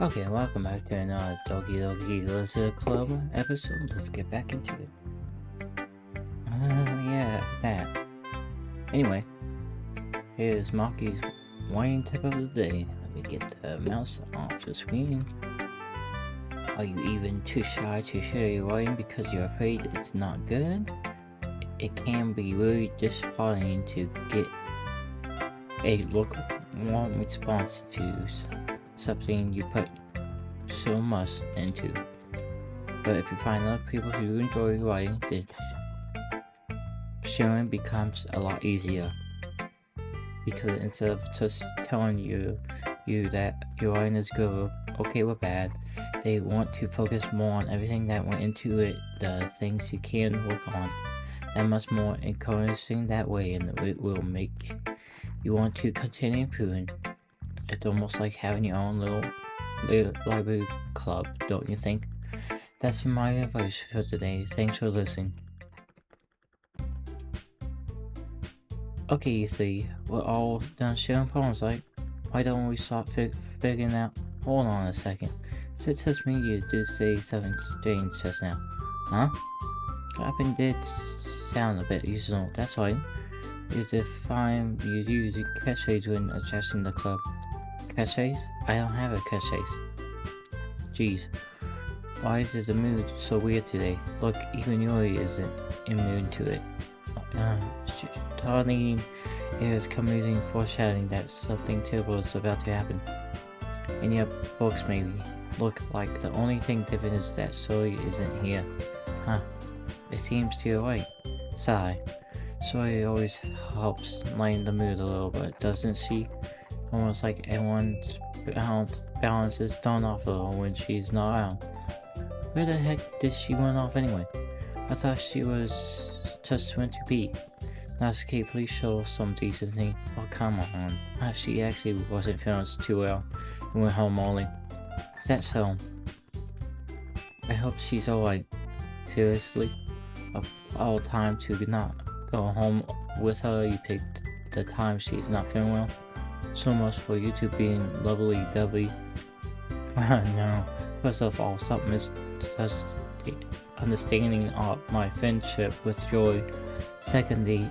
Okay, welcome back to another Doki Doki Lizard Club episode. Let's get back into it. Yeah, that. Anyway, here's Maki's wine tip of the day. Let me get the mouse off the screen. Are you even too shy to share your wine because you're afraid it's not good? It can be really disheartening to get a warm response to something you put so much into. But if you find other people who enjoy writing, then sharing becomes a lot easier. Because instead of just telling you that your writing is good, okay or bad, they want to focus more on everything that went into it, the things you can work on. That much more encouraging that way, and it will make you want to continue improving. It's almost like having your own little library club, don't you think? That's my advice for today. Thanks for listening. Okay, you three, we're all done sharing poems, right? Why don't we start figuring out? Hold on a second. It tells me you did say something strange just now. Huh? Clapping did sound a bit usual, that's right. You use a catchphrase when addressing the club. Catchphrase? I don't have a catchphrase. Jeez. Why is the mood so weird today? Look, even Yuri isn't immune to it. Darling, it is confusing foreshadowing that something terrible is about to happen. In your books maybe. Look, like the only thing different is that Sayori isn't here. Huh. It seems to your right. Sigh. Sayori always helps lighten the mood a little bit, doesn't she? Almost like everyone's balance is thrown off a little when she's not around. Where the heck did she run off anyway? I thought she was just went to pee. Natsuki, please show some decency. Oh, come on. She actually wasn't feeling too well and went home early. Is that so? I hope she's alright. Seriously? Of all time to not go home with her, you picked the time she's not feeling well? So much for you two being lovely dovey. No. First of all, stop misunderstanding my friendship with Joy. Secondly,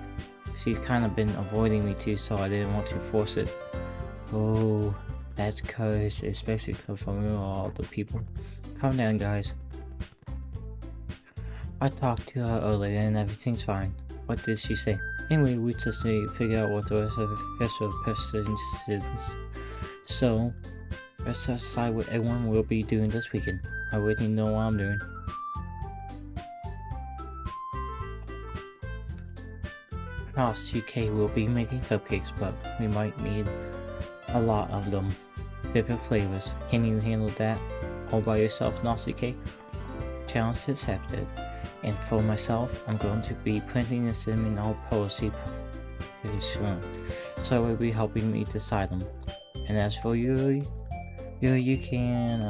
she's kind of been avoiding me too, so I didn't want to force it. Oh, that's cause especially from all the people. Calm down, guys. I talked to her earlier and everything's fine. What did she say? Anyway, we just need to figure out what the rest of the person is. So, let's decide what everyone will be doing this weekend. I already know what I'm doing. CK will be making cupcakes, but we might need a lot of them. Different flavors. Can you handle that all by yourself, CK? Challenge accepted. And for myself, I'm going to be printing the cinnamon all policy pretty soon, so it will be helping me decide them. And as for Yuri, you can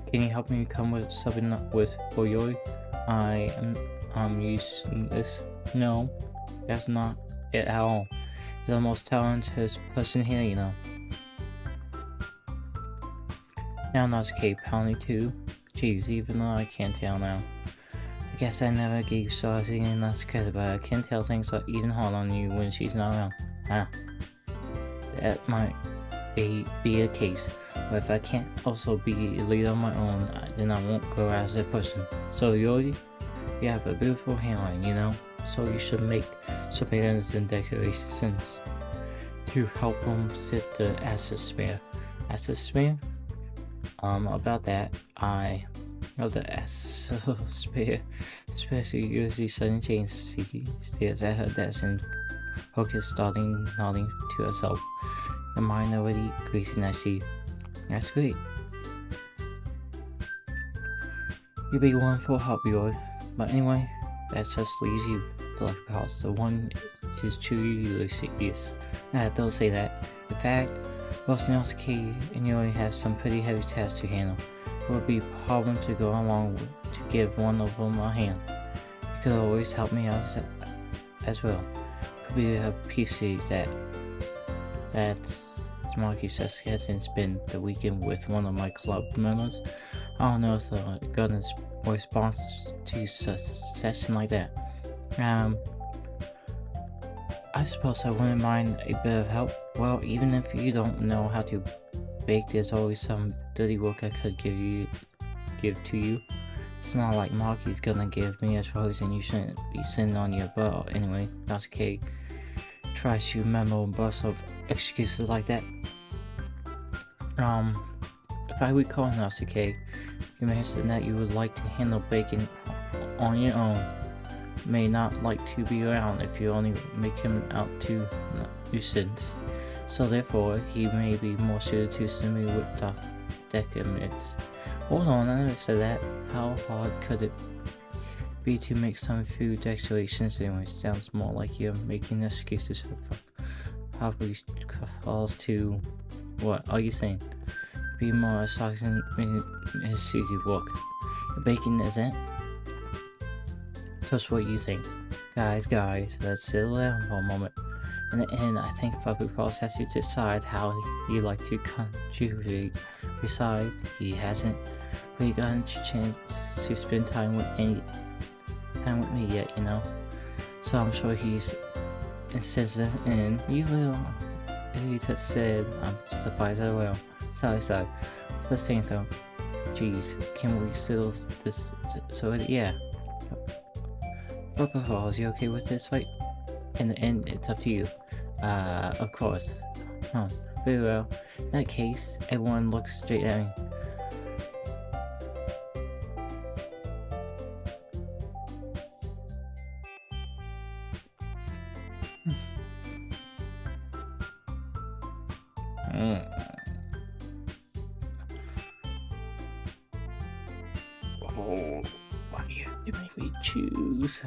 can you help me come with something for Yuri? I'm using this. No, that's not it at all. You're the most talented person here, you know. Now Natsuki, pounding too. Jeez, even though I can't tell now. I guess I never gave Sarsi and Natsuki, but I can tell things are even hard on you when she's not around. That might be a case, but if I can't also be a leader on my own, then I won't grow as a person. So Yuri, you have a beautiful handwriting, you know, so you should make surveillance and decorations to help them sit the acid sphere. Acid sphere? About that, I know the acid sphere, especially usually sudden change. She stares at her desk and focus, nodding to herself. Your mind already greasing, I see. That's great. You'll be one for help, Yuri. But anyway, that just leaves you, FluffyPaws. The one is truly serious. Don't say that. In fact, Natsuki and Yuri has some pretty heavy tasks to handle. It would be a problem to go along with, to give one of them a hand. You could always help me out as well. be a PC that's Marky says hasn't been the weekend with one of my club members. I don't know if the gun is response to a session like that. I suppose I wouldn't mind a bit of help. Well, even if you don't know how to bake, there's always some dirty work I could give to you. It's not like Marky's gonna give me a choice and you shouldn't be sitting on your butt. Anyway, that's okay. Try to memo a bunch of excuses like that. If I recall Nasuke, you mentioned that you would like to handle baking on your own. May not like to be around if you only make him out to nuisance. So therefore, he may be more suited to assuming with deciments. Hold on, I never said that. How hard could it be to make some food decorations anyway? Sounds more like you're making excuses for probably calls to... What are you saying? Be more exciting in his suki work. Baking isn't? Just what you think. Guys, let's settle down for a moment. In the end, I think FluffyPaws has to decide how he like to contribute. Besides, he hasn't really gotten a chance to spend time with me yet, you know. So I'm sure he's insistent and you will. He just said, I'm surprised I will. Sorry. It's the same though. Jeez, can we settle this? So yeah. FluffyPaws, you okay with this fight? In the end, it's up to you. Of course. Very well. In that case, everyone looks straight at me. Oh, why do you have to make me choose?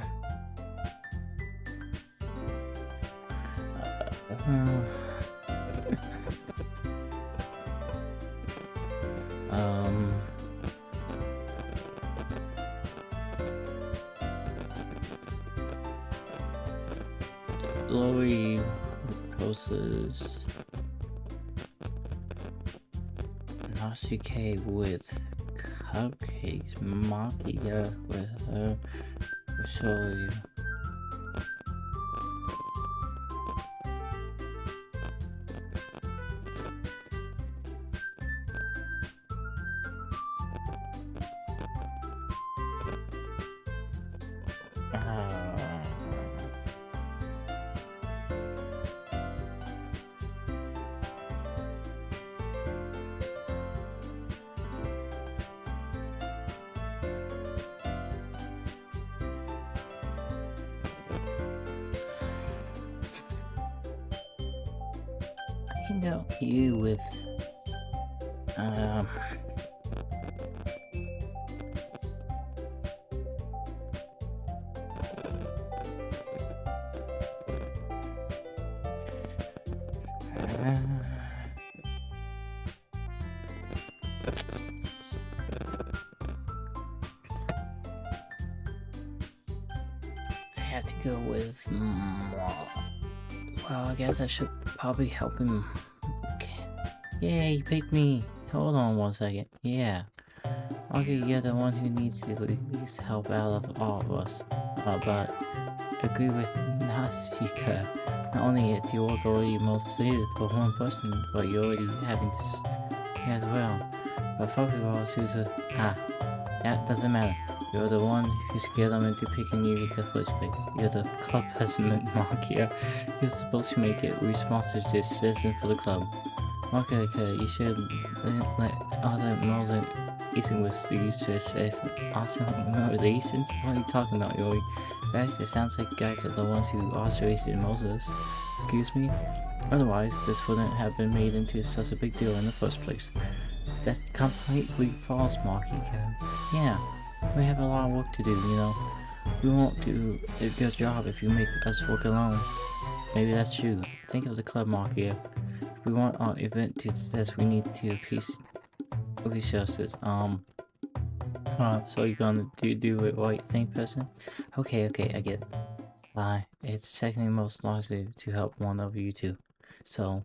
Yuri proposes Nasuke with cupcakes, Makia with her Sayori. Hang out you with I have to go with well, I guess I should probably help him. Okay. Yay, he picked me. Hold on 1 second. Yeah. Okay, you're the one who needs to least help out of all of us. But agree with Nasuke. Not only is your work already most suited for one person, but you're already having as well. But FluffyPaws, who's that doesn't matter. You're the one who scared them into picking you in the first place. You're the club president, Makia. You're supposed to make it responsive to citizen for the club. Okay, you should let other Northern Eastern with these to assess awesome relations. What are you talking about, Yuri? In fact, it sounds like you guys are the ones who oscillated Moses. Excuse me? Otherwise, this wouldn't have been made into such a big deal in the first place. That's completely false, Makia. Yeah. We have a lot of work to do, you know. We won't do a good job if you make us work alone. Maybe that's true. Think of the club, Makia. If we want our event to success, we need to appease resources. So you're gonna do it right thing, person? Okay, I get it. It's technically most likely to help one of you two. So,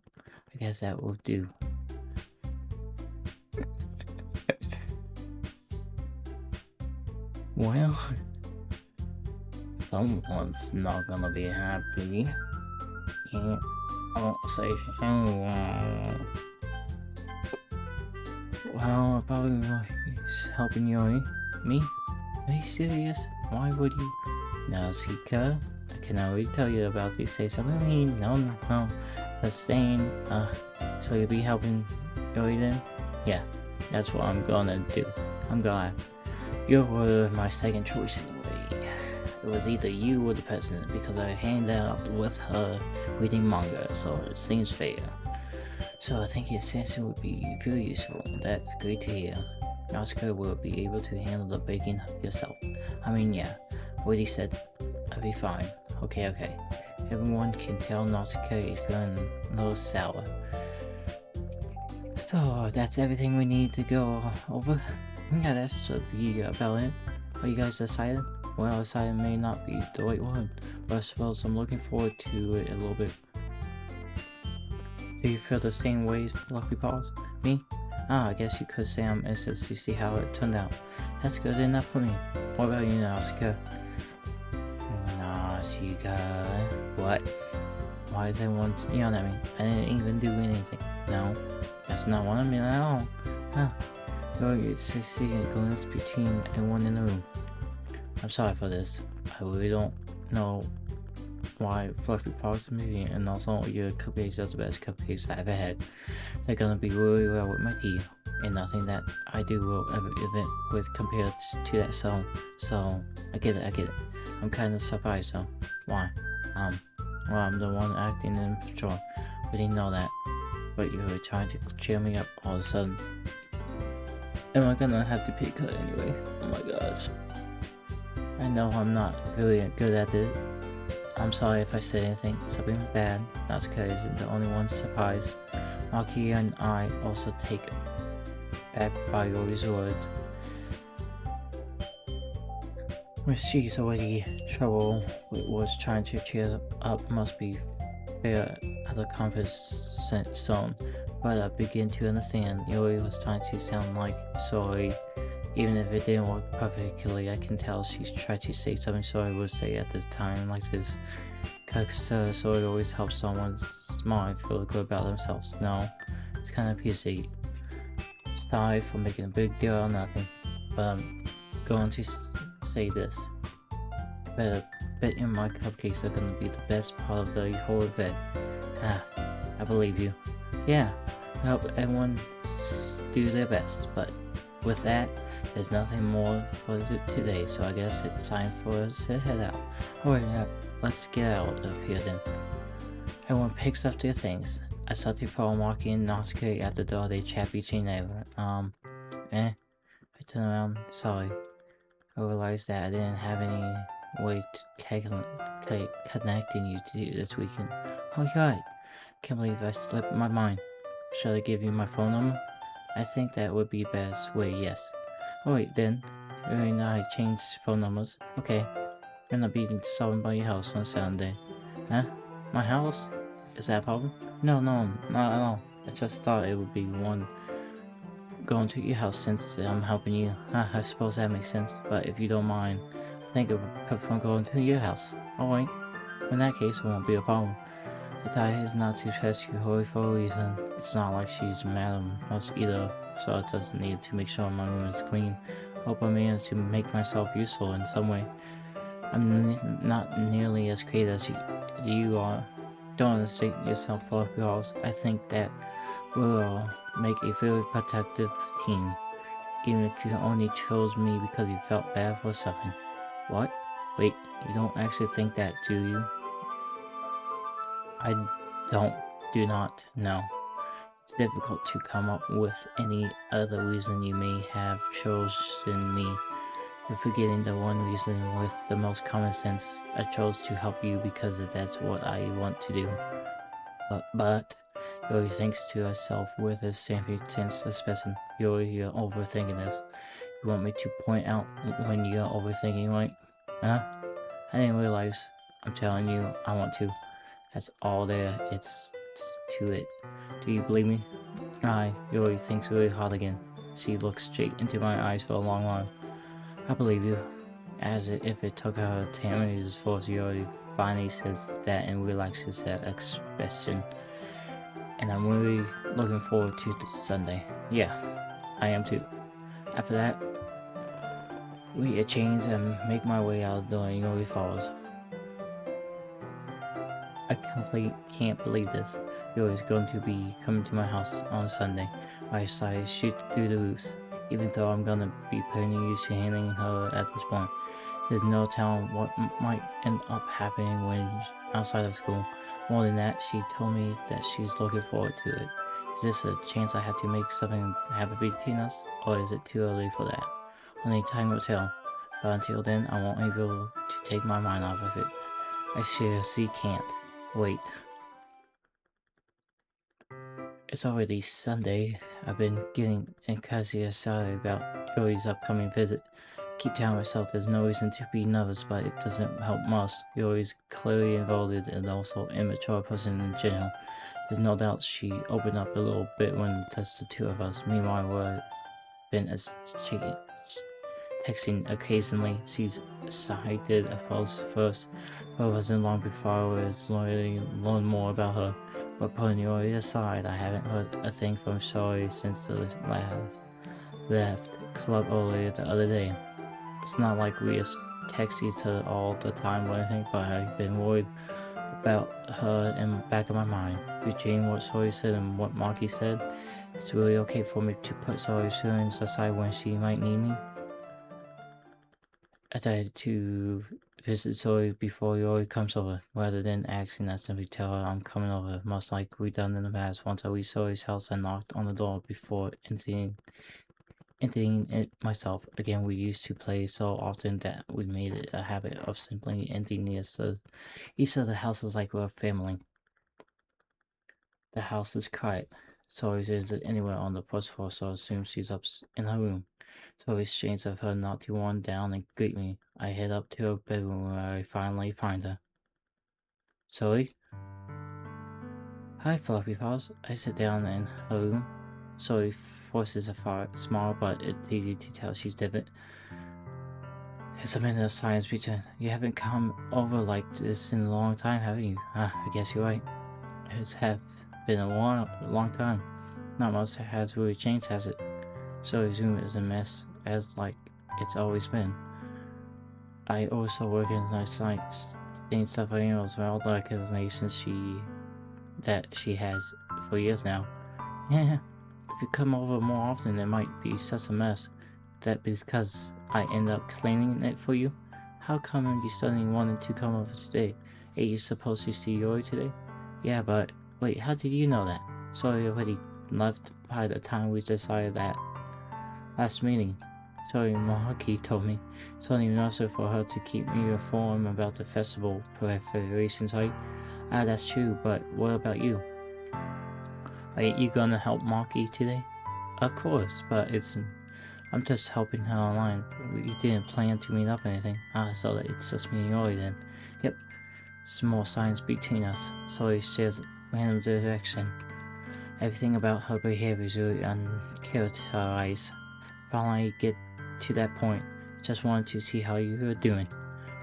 I guess that will do. Well, someone's not gonna be happy. Can't say anyone. Well, probably helping Yuri. Me? Are you serious? Why would you? Nausicaa? I can already tell you about these. Say something. No. Just saying. So you'll be helping Yuri then? Yeah, that's what I'm gonna do. I'm glad. You were my second choice anyway. It was either you or the president because I hanged out with her reading manga, so it seems fair. So I think your assistant would be very useful. That's great to hear. Nausicaa will be able to handle the baking yourself. I mean, yeah, Woody said I'd be fine. Okay. Everyone can tell Nausicaa is feeling a little sour. So that's everything we need to go over. Yeah, that should be about it. Are you guys excited? Well, excited may not be the right word, but I suppose I'm looking forward to it a little bit. Do you feel the same way, FluffyPaws? Me? I guess you could say I'm interested to see how it turned out. That's good enough for me. What about you, Nausicaa? Nausicaa? What? Why is everyone yelling at me? I didn't even do anything. No, that's not what I mean at all. You're seeing a glimpse between everyone in the room. I'm sorry for this. I really don't know why FluffyPaws me, and also your cupcakes are the best cupcakes I ever had. They're gonna be really well with my tea, and nothing that I do will ever event with compared to that song. So I get it. I'm kind of surprised though. Why? Well, I'm the one acting in control. We didn't know that, but you were trying to cheer me up all of a sudden. Am I gonna have to pick her anyway? Oh my gosh. I know I'm not really good at it. I'm sorry if I said anything, something bad. Nausicaa isn't the only one surprised. Maki and I also take back by Yuri's words. When she's already trouble was trying to cheer up must be fair at the comfort zone, but I begin to understand. Yuri was trying to sound like sorry. Even if it didn't work perfectly, I can tell she's tried to say something Sayori would say at this time like this. Cause Sayori always helps someone smile and feel good about themselves. No, it's kind of PC. Sorry for making a big deal out of nothing, but I'm going to say this. Bet you my cupcakes are gonna be the best part of the whole event. I believe you. Yeah, I hope everyone do their best, but with that, there's nothing more for today, so I guess it's time for us to head out. Alright, let's get out of here then. Everyone picks up their things. I saw the phone walking Nausicaa at the door. They chat between them. I turn around. Sorry. I realized that I didn't have any way to connecting you to this weekend. Oh god, can't believe I slipped my mind. Should I give you my phone number? I think that would be best way, yes. Alright then, Yuri and I changed phone numbers. Okay, you're not being stolen by your house on Saturday. Huh? My house? Is that a problem? No, not at all. I just thought it would be one going to your house since I'm helping you. I suppose that makes sense, but if you don't mind, I think it would prefer going to your house. Alright, in that case it won't be a problem. The diet is not to test you wholly for a reason. It's not like she's mad at us either, so it doesn't need to make sure my room is clean. Hope I manage to make myself useful in some way. I'm not nearly as great as you are. Don't understate yourself, FluffyPaws. I think that we'll make a very protective team, even if you only chose me because you felt bad for something. What? Wait, you don't actually think that, do you? I do not know. It's difficult to come up with any other reason you may have chosen me. You're forgetting the one reason with the most common sense. I chose to help you because that's what I want to do. But Yuri thinks to herself with a sampling sense of specimen. Yuri, you're overthinking this. You want me to point out when you're overthinking, right? Huh? I didn't realize. I'm telling you, I want to. That's all there is to it. Do you believe me? Yuri thinks really hard again. She looks straight into my eyes for a long while. I believe you. As if it took her 10 minutes for Yuri finally says that and relaxes her expression. And I'm really looking forward to Sunday. Yeah, I am too. After that, we change and make my way out the door and Yuri follows. I can't believe this. Yuri's going to be coming to my house on Sunday. I decided to shoot through the roof. Even though I'm gonna be pretty used to handling her at this point. There's no telling what might end up happening when outside of school. More than that, she told me that she's looking forward to it. Is this a chance I have to make something happen between us, or is it too early for that? Only time will tell. But until then, I won't be able to take my mind off of it. I seriously can't wait. It's already Sunday. I've been getting incredibly excited about Yuri's upcoming visit. Keep telling myself there's no reason to be nervous, but it doesn't help much. Yuri's clearly involved and also immature person in general. There's no doubt she opened up a little bit when just the two of us. Meanwhile, we've been texting occasionally. She's excited at first, but it wasn't long before I was learning more about her. But putting Yuri aside, I haven't heard a thing from Sayori since the last left club earlier the other day. It's not like we just text each other all the time or anything, but I've been worried about her in the back of my mind. Between what Sayori said and what Maki said, it's really okay for me to put Sayori's feelings aside when she might need me. I tried to visit Sayori before Yuri comes over, rather than asking I simply tell her I'm coming over, much like we done in the past. Once I reached Sayori's house, I knocked on the door before entering it myself. Again, we used to play so often that we made it a habit of simply entering each of the houses like we're a family. The house is quiet. Sayori isn't anywhere on the first floor, so I assume she's up in her room. It's always strange of her not to run down and greet me. I head up to her bedroom where I finally find her. Sayori? Hi, FluffyPaws. I sit down in her room. Sayori forces a smile, but it's easy to tell she's different. It's a minute of silence between. You haven't come over like this in a long time, haven't you? I guess you're right. It's been a long time. Not much has really changed, has it? Sayori's room is a mess, as like it's always been. I also work in nice sites, seeing stuff for emails for all the organizations she has for years now. Yeah, if you come over more often, it might be such a mess. That because I end up cleaning it for you? How come you suddenly wanted to come over today? Are you supposed to see Yuri today? Yeah, but wait, how did you know that? Sorry, already left by the time we decided that last meeting. Sorry, Mahaki told me. It's only necessary for her to keep me informed about the festival preparations, right? That's true, but what about you? Are you gonna help Maki today? Of course, but I'm just helping her online. We didn't plan to meet up or anything. So it's just me and Yuri then. Yep. Small signs between us. Sorry, shares random direction. Everything about her behavior is really uncharacterized. Finally get to that point. Just wanted to see how you were doing.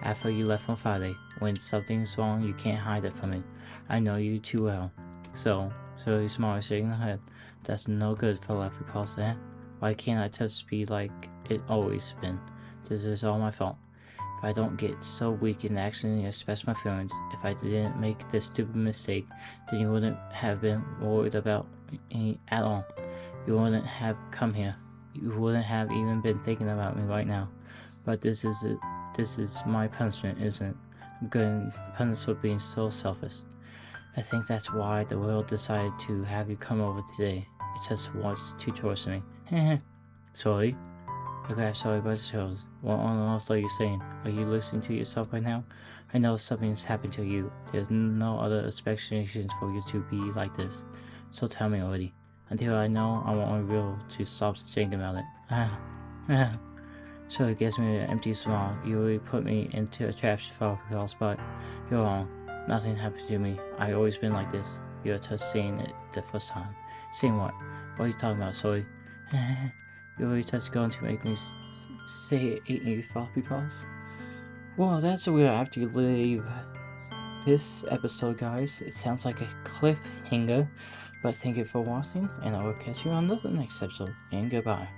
After you left on Friday, when something's wrong, you can't hide it from me. I know you too well. So you smart shaking her head. That's no good for FluffyPaws, eh? Why can't I just be like it always been? This is all my fault. If I don't get so weak and accidentally express my feelings, if I didn't make this stupid mistake, then you wouldn't have been worried about me at all. You wouldn't have come here. You wouldn't have even been thinking about me right now. But this is it. This is my punishment, isn't it? I'm getting punished for being so selfish. I think that's why the world decided to have you come over today. It just wants to torture me. Sorry. I grabbed Sayori by the shoulders. What on earth are you saying? Are you listening to yourself right now? I know something's happened to you. There's no other explanations for you to be like this. So tell me already. Until I know, I won't be able to stop thinking about it. So it gives me an empty smile. Yuri put me into a trap but you're wrong. Nothing happened to me. I've always been like this. You're just seeing it the first time. Seeing what? What are you talking about, Sayori? Yuri just going to make me say eat you floppy paws? Well, that's where I have to leave this episode, guys. It sounds like a cliffhanger, but thank you for watching, and I will catch you on the next episode, and goodbye.